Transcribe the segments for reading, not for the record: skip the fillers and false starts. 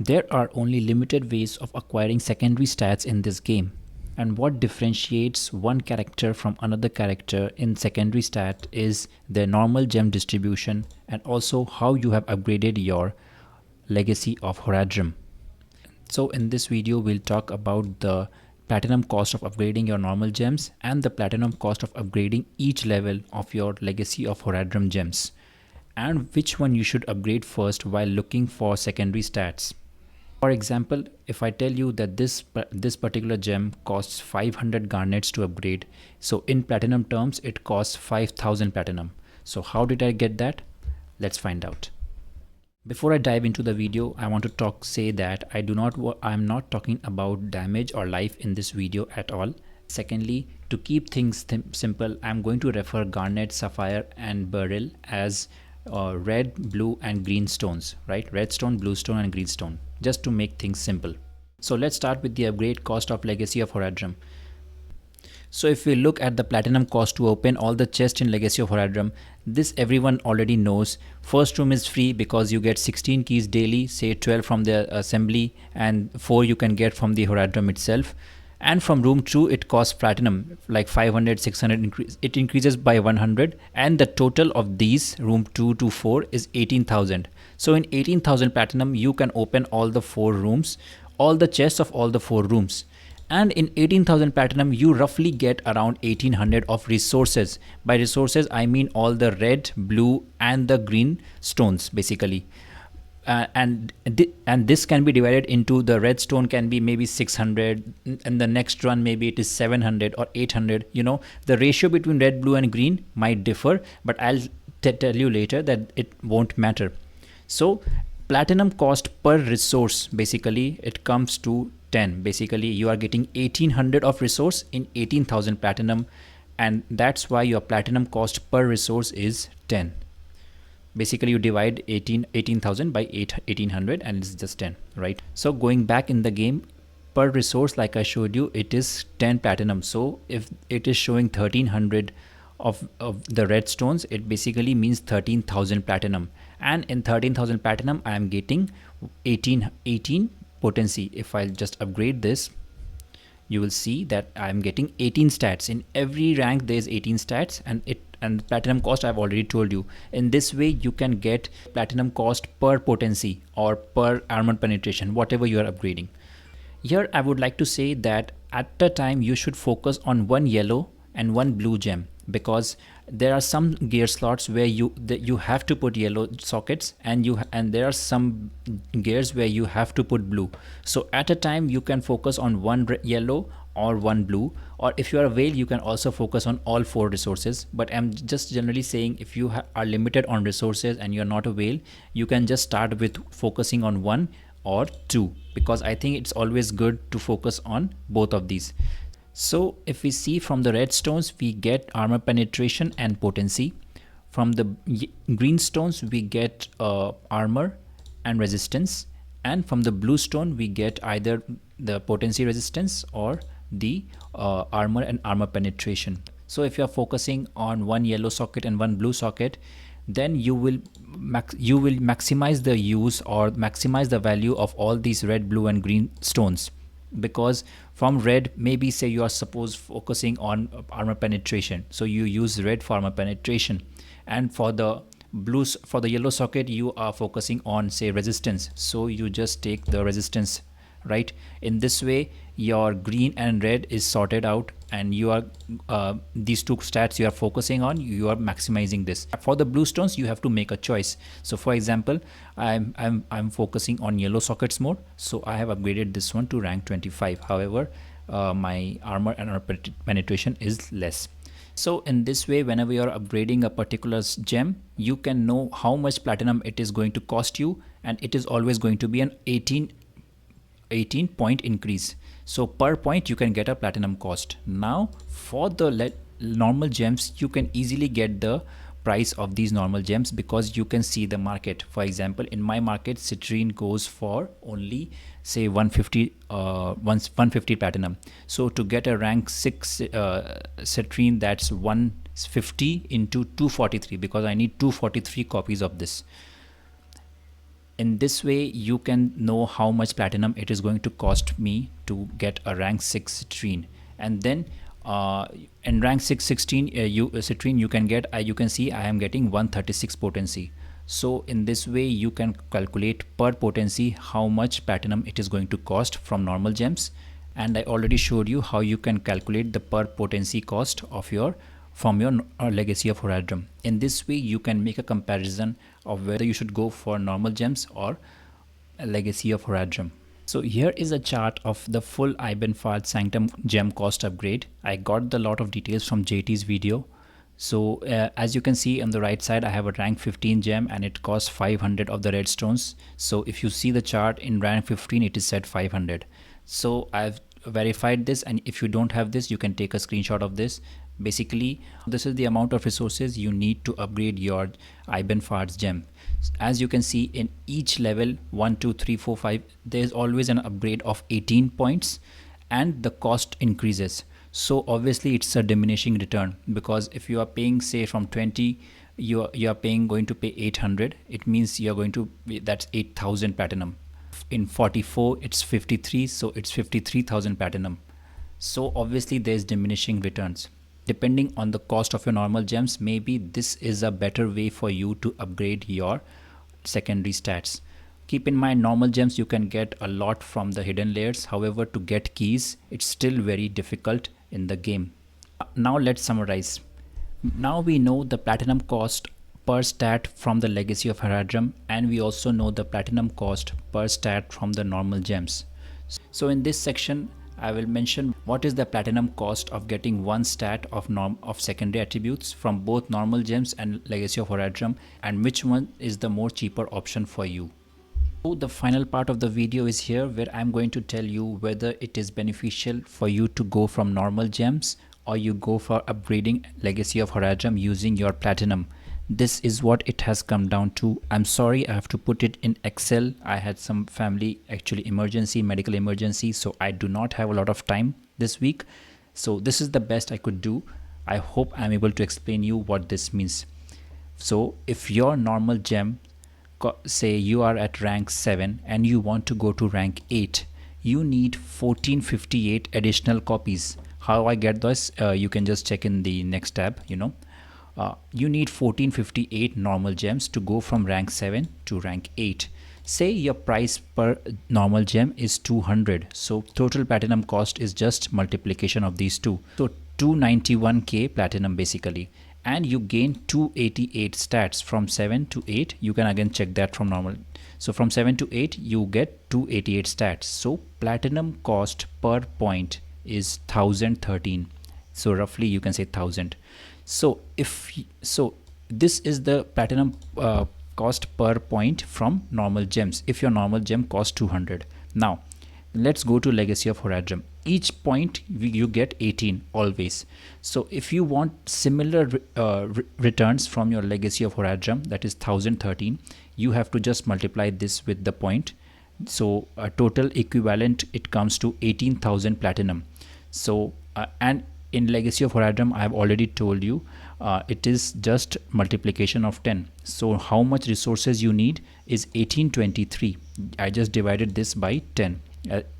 There are only limited ways of acquiring secondary stats in this game, and what differentiates one character from another character in secondary stat is their normal gem distribution and also how you have upgraded your legacy of Horadrim. So in this video we'll talk about the platinum cost of upgrading your normal gems and the platinum cost of upgrading each level of your legacy of Horadrim gems, and which one you should upgrade first while looking for secondary stats. For example, if I tell you that this particular gem costs 500 garnets to upgrade, so in platinum terms it costs 5000 platinum. So how did I get that? Let's find out. Before I dive into the video, I want to say that I'm not talking about damage or life in this video at all. Secondly, to keep things simple, I'm going to refer garnet, sapphire and beryl as red, blue and green stones, right? Red stone, blue stone and green stone, just to make things simple. So let's start with the upgrade cost of Legacy of Horadrim. So if we look at the platinum cost to open all the chests in Legacy of Horadrim, this everyone already knows. First room is free because you get 16 keys daily, say 12 from the assembly and 4 you can get from the Horadrim itself. And from room 2 it costs platinum like 500, 600, it increases by 100, and the total of these room 2 to 4 is 18,000. So in 18,000 platinum you can open all the 4 rooms, all the chests of all the 4 rooms. And in 18,000 platinum you roughly get around 1800 of resources. By resources I mean all the red, blue and the green stones basically. And this can be divided into, the red stone can be maybe 600 and the next one maybe it is 700 or 800. You know, the ratio between red, blue and green might differ, but I'll tell you later that it won't matter. So platinum cost per resource, basically it comes to 10. Basically you are getting 1800 of resource in 18,000 platinum, and that's why your platinum cost per resource is 10. Basically you divide 18,000 by 1800 and it's just 10, right? So going back in the game, per resource, like I showed you, it is 10 platinum. So if it is showing 1300 of the red stones, it basically means 13,000 platinum, and in 13,000 platinum I am getting 18 potency. If I'll just upgrade this, you will see that I'm getting 18 stats. In every rank there is 18 stats, and platinum cost I've already told you. In this way you can get platinum cost per potency or per armor penetration, whatever you are upgrading. Here I would like to say that at the time you should focus on one yellow and one blue gem, because there are some gear slots where you have to put yellow sockets, and there are some gears where you have to put blue. So at a time you can focus on one yellow or one blue, or if you are a whale you can also focus on all 4 resources. But I'm just generally saying, if you are limited on resources and you're not a whale, you can just start with focusing on 1 or 2, because I think it's always good to focus on both of these. So if we see from the red stones we get armor penetration and potency. From the green stones we get armor and resistance, and from the blue stone we get either the potency resistance or the armor and armor penetration. So if you are focusing on one yellow socket and one blue socket, then you will maximize the use or maximize the value of all these red, blue and green stones. Because from red, maybe say you are suppose focusing on armor penetration, so you use red for armor penetration, and for the blues, for the yellow socket you are focusing on say resistance, so you just take the resistance, right? In this way your green and red is sorted out, and you are these 2 stats you are focusing on, you are maximizing this. For the blue stones you have to make a choice. So for example, I'm focusing on yellow sockets more, so I have upgraded this one to rank 25. However, my armor and armor penetration is less. So in this way, whenever you are upgrading a particular gem, you can know how much platinum it is going to cost you, and it is always going to be an 18 point increase. So per point you can get a platinum cost. Now for the normal gems, you can easily get the price of these normal gems because you can see the market. For example, in my market citrine goes for only say 150 platinum. So to get a rank 6 citrine, that's 150 into 243, because I need 243 copies of this. In this way you can know how much platinum it is going to cost me to get a rank 6 citrine. And then in rank 6 16 citrine you can get, you can see I am getting 136 potency. So in this way you can calculate per potency how much platinum it is going to cost from normal gems. And I already showed you how you can calculate the per potency cost of your from your legacy of Horadrim. In this way you can make a comparison of whether you should go for normal gems or a legacy of Horadrim. So here is a chart of the full Ibenfard Sanctum gem cost upgrade. I got the lot of details from JT's video. So as you can see on the right side, I have a rank 15 gem and it costs 500 of the redstones. So if you see the chart in rank 15, it is set 500. So I've verified this, and if you don't have this, you can take a screenshot of this. Basically, this is the amount of resources you need to upgrade your Ibenfard's gem. As you can see, in each level 1, 2, 3, 4, 5, there is always an upgrade of 18 points, and the cost increases. So obviously it's a diminishing return, because if you are paying say from 20, you are paying going to pay 800. It means you are going to be, that's 8,000 platinum. In 44 it's 53, so it's 53,000 platinum. So obviously there's diminishing returns. Depending on the cost of your normal gems, maybe this is a better way for you to upgrade your secondary stats. Keep in mind, normal gems you can get a lot from the hidden layers. However, to get keys, it's still very difficult in the game. Now let's summarize. Now we know the platinum cost per stat from the legacy of Horadrim, and we also know the platinum cost per stat from the normal gems. So in this section I will mention what is the platinum cost of getting one stat of secondary attributes from both normal gems and legacy of Horadrim, and which one is the more cheaper option for you. So the final part of the video is here, where I'm going to tell you whether it is beneficial for you to go from normal gems or you go for upgrading legacy of Horadrim using your platinum. This is what it has come down to. I'm sorry I have to put it in Excel. I had some family medical emergency, so I do not have a lot of time this week. So this is the best I could do. I hope I'm able to explain you what this means. So if your normal gem, say you are at rank 7 and you want to go to rank 8, you need 1458 additional copies. How I get this, you can just check in the next tab. You need 1458 normal gems to go from rank 7 to rank 8. Say your price per normal gem is 200, so total platinum cost is just multiplication of these two, so 291k platinum basically. And you gain 288 stats from 7 to 8. You can again check that from normal. So from 7 to 8 you get 288 stats. So platinum cost per point is 1013. So roughly you can say 1000. So this is the platinum cost per point from normal gems if your normal gem costs 200. Now let's go to legacy of Horadrim. Each point you get 18 always. So if you want similar returns from your legacy of Horadrim, that is 1013, you have to just multiply this with the point. So a total equivalent, it comes to 18,000 platinum. So and in legacy of Horadrim, I have already told you it is just multiplication of 10. So how much resources you need is 1823. I just divided this by 10.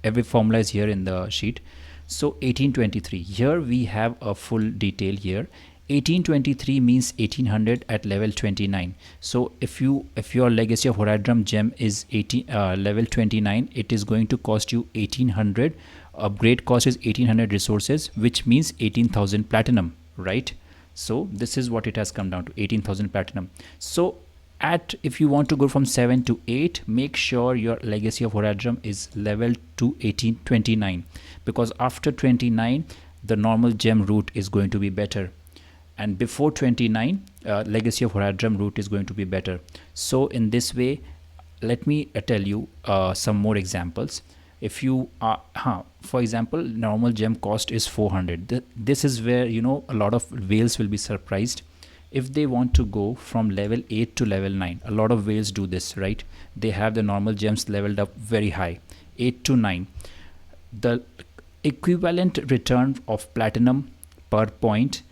Every formula is here in the sheet. So 1823. Here we have a full detail here. 1823 means 1800 at level 29. So if your legacy of Horadrim gem is level 29, it is going to cost you 1800. Upgrade cost is 1800 resources, which means 18,000 platinum, right? So this is what it has come down to, 18,000 platinum. So if you want to go from 7 to 8, make sure your legacy of Horadrim is level to 1829, because after 29 the normal gem route is going to be better, and before 29 legacy of Horadrim route is going to be better. So in this way, let me tell you some more examples. If you for example, normal gem cost is 400. This is where a lot of whales will be surprised. If they want to go from level 8 to level 9, a lot of whales do this, right? They have the normal gems leveled up very high, 8 to 9. The equivalent return of platinum per point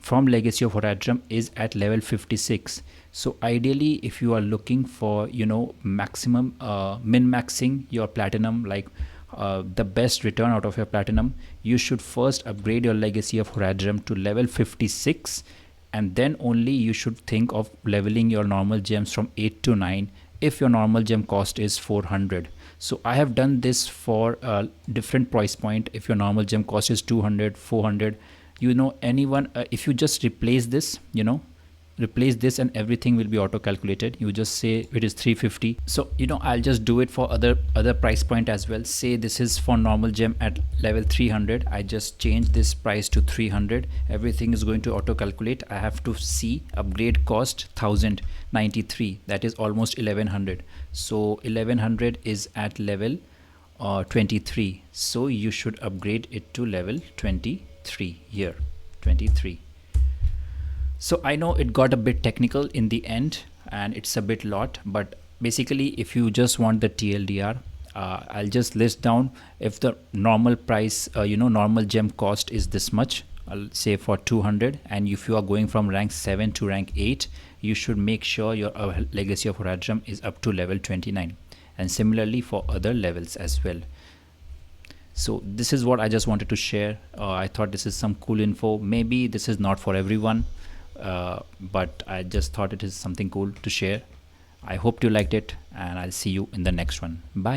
from Legacy of Horadrim is at level 56. So ideally, if you are looking for, you know, maximum min-maxing your platinum, like the best return out of your platinum, you should first upgrade your Legacy of Horadrim to level 56, and then only you should think of leveling your normal gems from 8 to 9 if your normal gem cost is 400. So I have done this for a different price point. If your normal gem cost is 200, 400, you know, anyone, if you just replace this, you know, replace this and everything will be auto calculated. You just say it is 350. So, you know, I'll just do it for other price point as well. Say this is for normal gem at level 300. I just change this price to 300. Everything is going to auto calculate. I have to see upgrade cost 1093. That is almost 1100. So 1100 is at level 23. So you should upgrade it to level 23 here. 23. So I know it got a bit technical in the end and it's a bit lot, but basically if you just want the TLDR, I'll just list down if the normal price, you know, normal gem cost is this much, I'll say for 200, and if you are going from rank 7 to rank 8, you should make sure your Legacy of Horadrim is up to level 29, and similarly for other levels as well. So this is what I just wanted to share. I thought this is some cool info. Maybe this is not for everyone, but I just thought it is something cool to share. I hope you liked it, and I'll see you in the next one. Bye.